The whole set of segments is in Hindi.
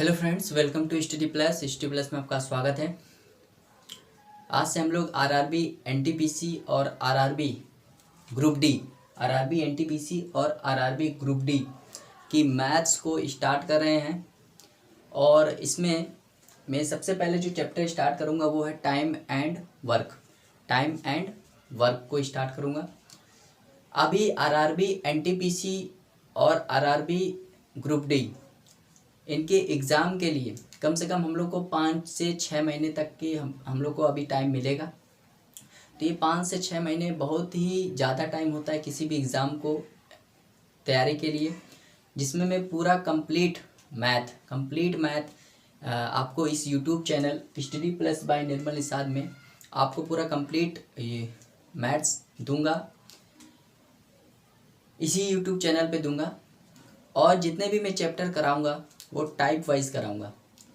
Hello friends, welcome to study plus में आपका स्वागत है। आज से हम लोग आरआरबी एनटीपीसी और आरआरबी ग्रुप डी की मैथ्स को स्टार्ट कर रहे हैं। और इसमें मैं सबसे पहले जो चैप्टर स्टार्ट करूंगा वो है टाइम एंड वर्क को स्टार्ट करूंगा। अभी आरआरबी एनटीपीसी और आरआरबी ग्रुप डी इनके एग्ज़ाम के लिए कम से कम हम लोग को 5 से 6 महीने तक के हम लोग को अभी टाइम मिलेगा। तो ये 5 से 6 महीने बहुत ही ज़्यादा टाइम होता है किसी भी एग्ज़ाम को तैयारी के लिए, जिसमें मैं पूरा कंप्लीट मैथ आपको इस YouTube channel study plus by Nirmal Nishad में आपको पूरा कंप्लीट ये मैथ्स दूंगा, इसी यूट्यूब चैनल पे दूंगा। और जितने भी मैं चैप्टर कराऊंगा वो टाइप वाइज कराऊंगा,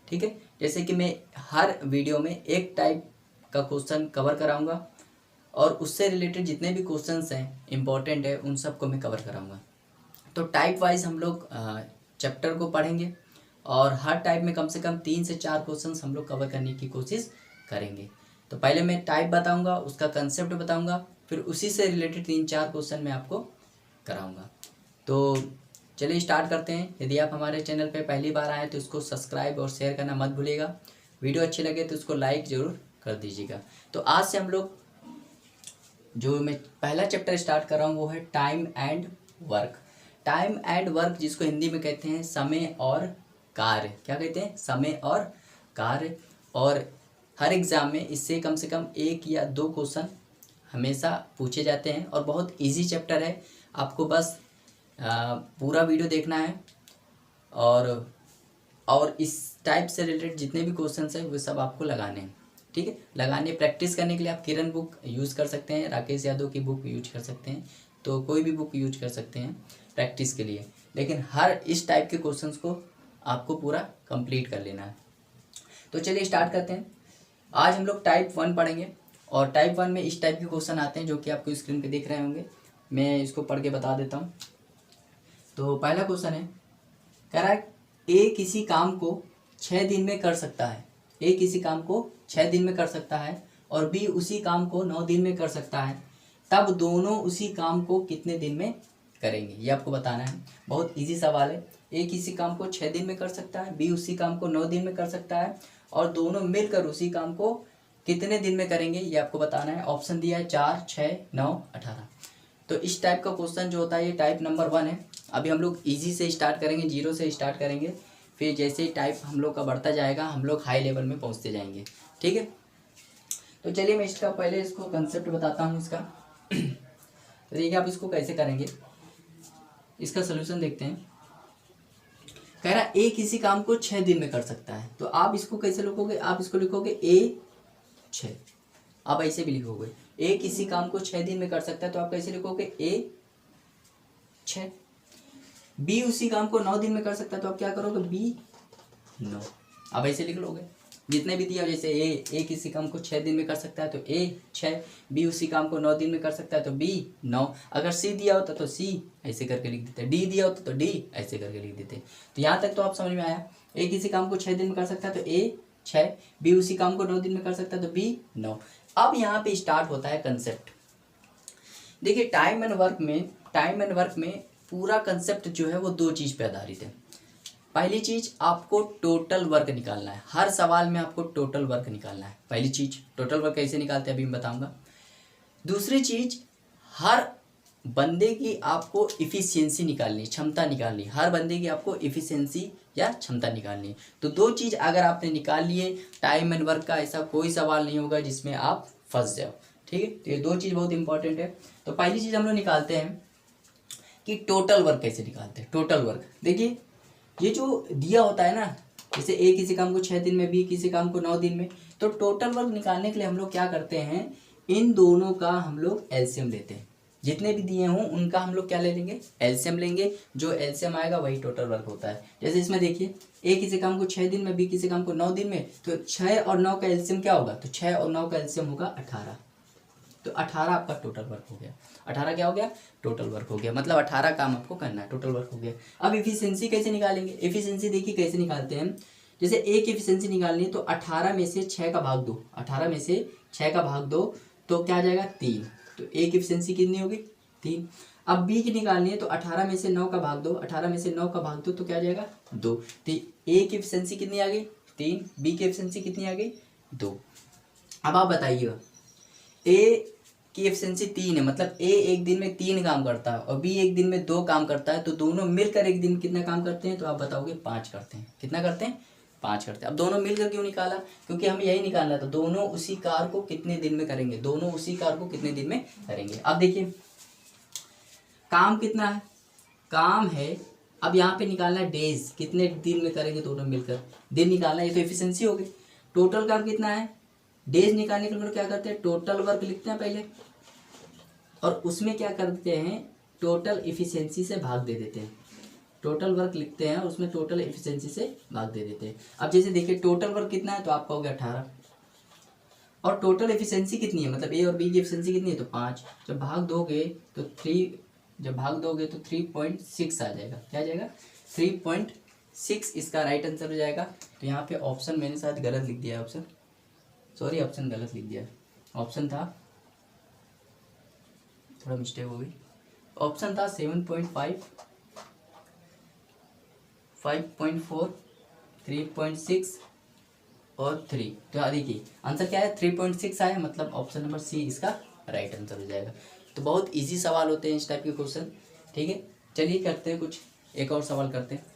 ठीक है। जैसे कि मैं हर वीडियो में एक टाइप का क्वेश्चन कवर कराऊंगा और उससे रिलेटेड जितने भी क्वेश्चंस हैं इम्पोर्टेंट है उन सबको मैं कवर कराऊंगा। तो टाइप वाइज हम लोग चैप्टर को पढ़ेंगे और हर टाइप में कम से कम 3 से 4 क्वेश्चंस हम लोग कवर करने की कोशिश करेंगे। तो पहले मैं टाइप बताऊँगा, उसका कंसेप्ट बताऊँगा, फिर उसी से रिलेटेड 3-4 क्वेश्चन मैं आपको कराऊँगा। तो चलिए स्टार्ट करते हैं। यदि आप हमारे चैनल पे पहली बार आए तो इसको सब्सक्राइब और शेयर करना मत भूलिएगा। वीडियो अच्छी लगे तो उसको लाइक ज़रूर कर दीजिएगा। तो आज से हम लोग जो मैं पहला चैप्टर स्टार्ट कर रहा हूँ वो है टाइम एंड वर्क, जिसको हिंदी में कहते हैं समय और कार्य। क्या कहते हैं? समय और कार्य। और हर एग्ज़ाम में इससे कम से कम 1 या 2 क्वेश्चन हमेशा पूछे जाते हैं और बहुत ईजी चैप्टर है। आपको बस पूरा वीडियो देखना है और इस टाइप से रिलेटेड जितने भी क्वेश्चंस हैं वो सब आपको लगाने हैं, ठीक है। लगाने प्रैक्टिस करने के लिए आप किरण बुक यूज़ कर सकते हैं, राकेश यादव की बुक यूज कर सकते हैं, तो कोई भी बुक यूज कर सकते हैं प्रैक्टिस के लिए। लेकिन हर इस टाइप के क्वेश्चंस को आपको पूरा कंप्लीट कर लेना है। तो चलिए स्टार्ट करते हैं। आज हम लोग टाइप 1 पढ़ेंगे और टाइप 1 में इस टाइप के क्वेश्चन आते हैं जो कि आपको स्क्रीन पर दिख रहे होंगे। मैं इसको पढ़ के बता देता हूँ। तो पहला क्वेश्चन है, कह रहा है ए किसी काम को 6 दिन में कर सकता है। ए किसी काम को 6 दिन में कर सकता है और बी उसी काम को 9 दिन में कर सकता है, तब दोनों उसी काम को कितने दिन में करेंगे, ये आपको बताना है। बहुत इजी सवाल है। ए किसी काम को 6 दिन में कर सकता है, बी उसी काम को 9 दिन में कर सकता है और दोनों मिलकर उसी काम को कितने दिन में करेंगे, ये आपको बताना है। ऑप्शन दिया है 4, 6, 9, 18। तो इस टाइप का क्वेश्चन जो होता है ये टाइप नंबर 1 है। अभी हम लोग इजी से स्टार्ट करेंगे, 0 से स्टार्ट करेंगे, फिर जैसे ही टाइप हम लोग का बढ़ता जाएगा हम लोग हाई लेवल में पहुंचते जाएंगे, ठीक है। तो चलिए मैं इसका पहले इसको कंसेप्ट बताता हूँ इसका। तो देखिए आप इसको कैसे करेंगे, इसका सोल्यूशन देखते हैं। कह रहा ए किसी काम को 6 दिन में कर सकता है, तो आप इसको कैसे लिखोगे? आप इसको लिखोगे ए 6, आप ऐसे भी लिखोगे। ए किसी काम को 6 दिन में कर सकता है तो आप कैसे लिखोगे? ए 6। बी उसी काम को 9 दिन में कर सकता है तो आप क्या करोगे? बी 9, आप ऐसे लिख लोगे। जितने भी दिया, जैसे ए किसी काम को 6 दिन में कर सकता है तो ए 6, बी उसी काम को 9 दिन में कर सकता है तो बी 9। अगर सी दिया होता तो सी ऐसे करके लिख देते, डी दिया होता तो डी ऐसे करके लिख देते। तो यहाँ तक तो आप समझ में आया। ए किसी काम को 6 दिन में कर सकता है तो ए 6, बी उसी काम को 9 दिन में कर सकता है तो बी 9। अब यहाँ पे स्टार्ट होता है कंसेप्ट। देखिए टाइम एंड वर्क में पूरा कंसेप्ट जो है वो 2 चीज़ पे आधारित है। पहली चीज़, आपको टोटल वर्क निकालना है। हर सवाल में आपको टोटल वर्क निकालना है। पहली चीज़ टोटल वर्क कैसे निकालते हैं अभी मैं बताऊंगा। दूसरी चीज़, हर बंदे की आपको इफ़िशियंसी निकालनी, क्षमता निकालनी। हर बंदे की आपको इफ़िशियंसी या क्षमता निकालनी। तो 2 चीज़ अगर आपने निकाल लिए, टाइम एंड वर्क का ऐसा कोई सवाल नहीं होगा जिसमें आप फंस जाओ, ठीक है। तो ये 2 चीज़ बहुत इंपॉर्टेंट है। तो पहली चीज़ हम लोग निकालते हैं कि टोटल वर्क कैसे निकालते हैं। टोटल वर्क देखिए, ये जो दिया होता है ना, जैसे ए किसी काम को 6 दिन में, बी किसी काम को 9 दिन में, तो टोटल वर्क निकालने के लिए हम लोग क्या करते हैं, इन दोनों का हम लोग एलसीएम लेते हैं। जितने भी दिए हों उनका हम लोग क्या ले लेंगे? एलसीएम लेंगे। जो एलसीएम आएगा वही टोटल वर्क होता है। जैसे इसमें देखिए, ए किसी काम को 6 दिन में, बी किसी काम को 9 दिन में, तो 6 और 9 का एलसीएम क्या होगा? तो 6 और 9 का एलसीएम होगा 18। तो 18 आपका टोटल वर्क हो गया। 18 क्या हो गया? टोटल वर्क हो गया। मतलब 18 काम आपको करना है, टोटल वर्क हो गया। अब इफिशियंसी कैसे निकालेंगे? इफिशियंसी देखिए कैसे निकालते हैं। जैसे ए की एफिशिएंसी निकालनी है तो 18 में से 6 का भाग दो, 18 में से 6 का भाग दो तो क्या आ जाएगा 3। तो ए की एफिशिएंसी कितनी होगी 3। अब बी की निकालनी है तो 18 में से 9 का भाग दो, 18 में से 9 का भाग दो तो क्या आ जाएगा 2। तो ए की एफिशिएंसी कितनी आ गई 3, बी की एफिशिएंसी कितनी आ गई 2। अब आप बताइएगा ए की एफिशिएंसी 3 है, मतलब ए एक दिन में 3 काम करता है और बी एक दिन में 2 काम करता है, तो दोनों मिलकर एक दिन में कितना काम करते हैं, तो आप बताओगे 5 करते हैं। कितना करते हैं 5 करते हैं। अब दोनों मिलकर क्यों निकाला, क्योंकि हमें यही निकालना था दोनों उसी कार्य को कितने दिन में करेंगे, दोनों उसी कार्य को कितने दिन में करेंगे। अब देखिए काम कितना है, काम है, अब यहाँ पे निकालना है डेज, कितने दिन में करेंगे दोनों मिलकर, दिन निकालना है, ये तो एफिशिएंसी हो गई। टोटल काम कितना है, डेज निकालने के लिए क्या करते हैं टोटल वर्क लिखते हैं पहले और उसमें क्या करते हैं टोटल एफिशिएंसी से भाग दे देते हैं। टोटल वर्क लिखते हैं और उसमें टोटल एफिशिएंसी से भाग दे देते हैं। अब जैसे देखिए टोटल वर्क कितना है तो आप कहोगे 18 और टोटल एफिशिएंसी कितनी है, मतलब ए और बी की एफिशिएंसी कितनी है तो 5। जब भाग दोगे तो 3.6 आ जाएगा। क्या आ जाएगा 3.6 इसका राइट आंसर हो जाएगा। तो यहाँ पे ऑप्शन मैंने शायद गलत लिख दिया है, ऑप्शन गलत लिख दिया है। ऑप्शन था, थोड़ा मिस्टेक हो गई, ऑप्शन था 7.5, 5.4, 3.6 और 3। तो देखिए आंसर क्या है 3.6 आया, मतलब ऑप्शन नंबर सी इसका राइट आंसर हो जाएगा। तो बहुत इजी सवाल होते हैं इस टाइप के क्वेश्चन। ठीक है, चलिए करते हैं कुछ एक और सवाल करते हैं।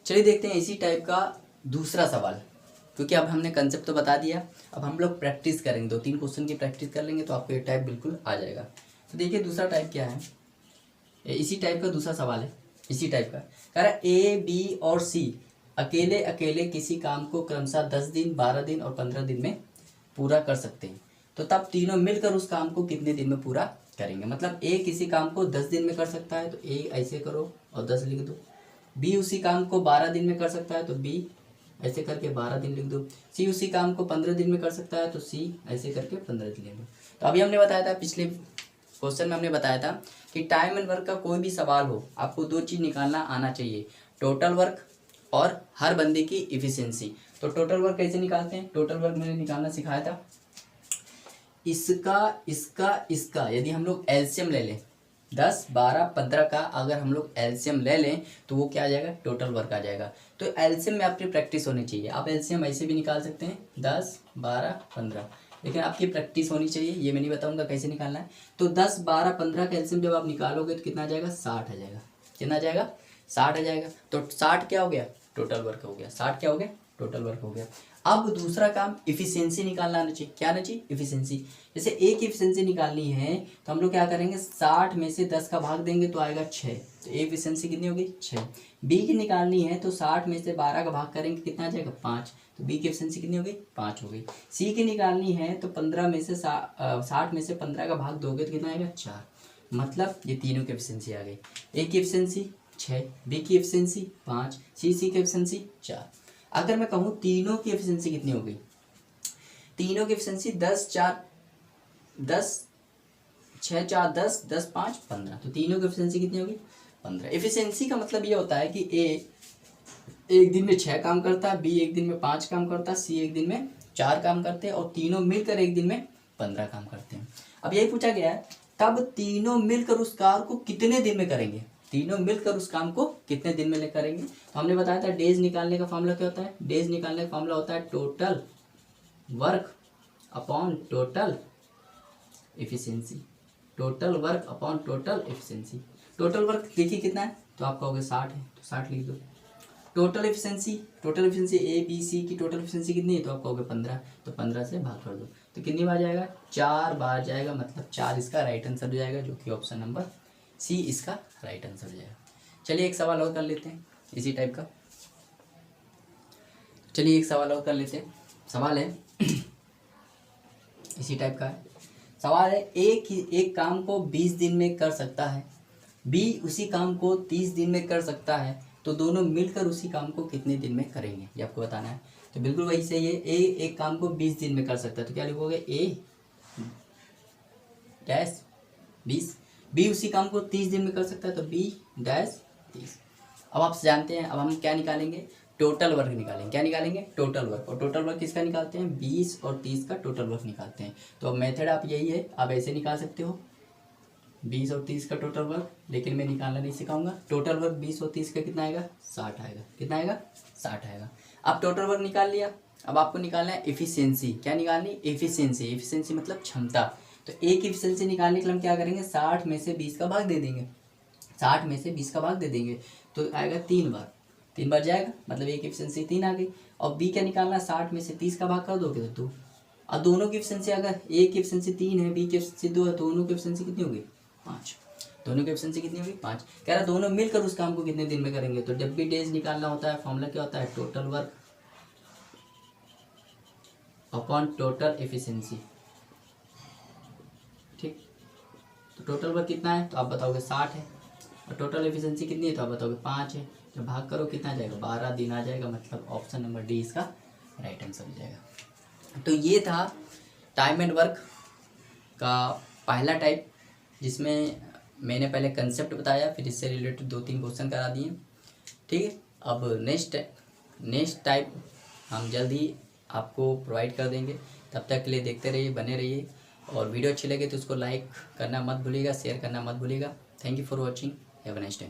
चलिए देखते हैं इसी टाइप का दूसरा सवाल, क्योंकि अब हमने कंसेप्ट तो बता दिया, अब हम लोग प्रैक्टिस करेंगे, 2-3 क्वेश्चन की प्रैक्टिस कर लेंगे तो आपको ये टाइप बिल्कुल आ जाएगा। तो देखिए दूसरा टाइप क्या है, इसी टाइप का दूसरा सवाल है, इसी टाइप का कह रहा है ए बी और सी अकेले अकेले किसी काम को क्रमशः 10 दिन 12 दिन और 15 दिन में पूरा कर सकते हैं, तो तब तीनों मिलकर उस काम को कितने दिन में पूरा करेंगे। मतलब ए किसी काम को 10 दिन में कर सकता है तो ए ऐसे करो और 10 लिख दो, बी उसी काम को 12 दिन में कर सकता है तो बी ऐसे करके 12 दिन लिख दो, सी उसी काम को 15 दिन में कर सकता है तो सी ऐसे करके 15 दिन लिख दो। तो अभी हमने बताया था, पिछले क्वेश्चन में हमने बताया था कि टाइम एंड वर्क का कोई भी सवाल हो आपको 2 चीज़ निकालना आना चाहिए, टोटल वर्क और हर बंदे की इफिशियंसी। तो टोटल वर्क कैसे निकालते हैं, टोटल वर्क मैंने निकालना सिखाया था, इसका यदि हम लोग एलसीएम ले लें 10, 12, 15 का अगर हम लोग एलसीएम ले लें तो वो क्या आ जाएगा टोटल वर्क आ जाएगा। तो एलसीएम में आपकी प्रैक्टिस होनी चाहिए, आप एलसीएम ऐसे भी निकाल सकते हैं 10, 12, 15, लेकिन आपकी प्रैक्टिस होनी चाहिए, ये मैं नहीं बताऊंगा कैसे निकालना है। तो 10, 12, 15 का एलसीएम जब आप निकालोगे तो कितना आ जाएगा 60 आ जाएगा। कितना आ जाएगा 60 आ जाएगा। तो 60 क्या हो गया टोटल वर्क हो गया, 60 क्या हो गया टोटल वर्क हो गया। अब दूसरा काम इफिशियंसी निकालना आना चाहिए, क्या आना चाहिए इफिशियंसी। जैसे ए की इफिशियंसी निकालनी है तो हम लोग क्या करेंगे 60 में से 10 का भाग देंगे तो आएगा 6, तो ए इफिशियंसी कितनी होगी 6। बी की निकालनी है तो 60 में से 12 का भाग करेंगे कितना आ जाएगा 5, तो बी की इफिशियंसी कितनी होगी 5 हो गई। सी की निकालनी है तो 15 में से 60 में से 15 का भाग दोगे तो कितना आएगा 4, मतलब ये तीनों की एफिशिएंसी आ गई। ए की एफिशिएंसी 6, बी की एफिशिएंसी 5, सी की एफिशिएंसी 4। अगर मैं कहूँ तीनों की एफिशिएंसी कितनी हो गई, तीनों की एफिशिएंसी 10, 4, 10, 6, 4, 10, 10, 5, 15, तो तीनों की एफिशिएंसी कितनी होगी 15। एफिशिएंसी का मतलब ये होता है कि ए एक दिन में 6 काम करता है, बी एक दिन में 5 काम करता है, सी एक दिन में 4 काम करते हैं और तीनों मिलकर एक दिन में 15 काम करते हैं। अब यही पूछा गया है तब तीनों मिलकर उस कार्य को कितने दिन में करेंगे, तीनों मिलकर उस काम को कितने दिन में करेंगे। तो हमने बताया था डेज निकालने का फॉर्मूला क्या होता है, डेज निकालने का फॉर्मूला होता है total work upon total efficiency, total work upon total efficiency. Total work देखिए कितना है तो आप कहोगे 60 है तो 60 लिख दो। Total efficiency A B C की टोटल एफिशिएंसी कितनी है तो आप कहोगे 15, तो 15 से भाग कर दो तो कितनी बार जाएगा 4 बार जाएगा, मतलब 4 इसका राइट आंसर हो जाएगा, जो कि ऑप्शन नंबर सी इसका राइट आंसर हो जाएगा। चलिए एक सवाल और कर लेते हैं इसी टाइप का, चलिए एक सवाल और कर लेते हैं। सवाल है इसी टाइप का है, सवाल है एक काम को 20 दिन में कर सकता है, बी उसी काम को 30 दिन में कर सकता है, तो दोनों मिलकर उसी काम को कितने दिन में करेंगे, ये आपको बताना है। तो बिल्कुल वही सही है, ए एक काम को 20 दिन में कर सकता है तो क्या लिखोगे ए डैश 20, बी उसी काम को 30 दिन में कर सकता है तो बी डैश 30। अब आप जानते हैं, अब हम क्या निकालेंगे, टोटल वर्क निकालेंगे। क्या निकालेंगे, टोटल वर्क। और टोटल वर्क किसका निकालते हैं, 20 और 30 का टोटल वर्क निकालते हैं। तो अब मेथड आप यही है, आप ऐसे निकाल सकते हो 20 और 30 का टोटल वर्क, लेकिन मैं निकालना नहीं सिखाऊंगा। टोटल वर्क 20 और 30 का कितना आएगा, 60 आएगा। कितना आएगा, 60 आएगा। अब टोटल वर्क निकाल लिया, अब आपको निकालना है एफिशिएंसी। क्या निकालनी, एफिशिएंसी। एफिशिएंसी मतलब क्षमता। तो एक एफिशिएंसी निकालने के लिए हम क्या करेंगे, 60 में से 20 का भाग दे देंगे। 60 में से 20 का भाग दे देंगे तो आएगा 3 बार, 3 बार जाएगा, मतलब एक एफिशिएंसी 3 आ गई। और बी क्या निकालना, 60 में से 30 का भाग कर दोगे तो 2। और दोनों की एफिशिएंसी, अगर एक की एफिशिएंसी 3 है, बी की एफिशिएंसी 2 है, दोनों की एफिशिएंसी कितनी होगी, 5। दोनों की एफिशिएंसी कितनी होगी, 5। कह रहा दोनों मिलकर उस काम को कितने दिन में करेंगे। तो जब भी डेज निकालना होता है, फॉर्मूला क्या होता है, total work upon total efficiency. ठीक, तो टोटल वर्क कितना है, तो आप बताओगे 60 है, और टोटल एफिशिएंसी कितनी है, तो आप बताओगे 5 है। जब भाग करो कितना जाएगा, 12 दिन आ जाएगा, मतलब ऑप्शन नंबर डी इसका राइट आंसर हो जाएगा। तो ये था टाइम एंड वर्क का पहला टाइप, जिसमें मैंने पहले कंसेप्ट बताया, फिर इससे रिलेटेड 2-3 क्वेश्चन करा दिए। ठीक है, अब नेक्स्ट टाइप हम जल्द ही आपको प्रोवाइड कर देंगे। तब तक के लिए देखते रहिए, बने रहिए। और वीडियो अच्छी लगे तो उसको लाइक करना मत भूलिएगा, शेयर करना मत भूलिएगा। Thank you for watching, have a nice day.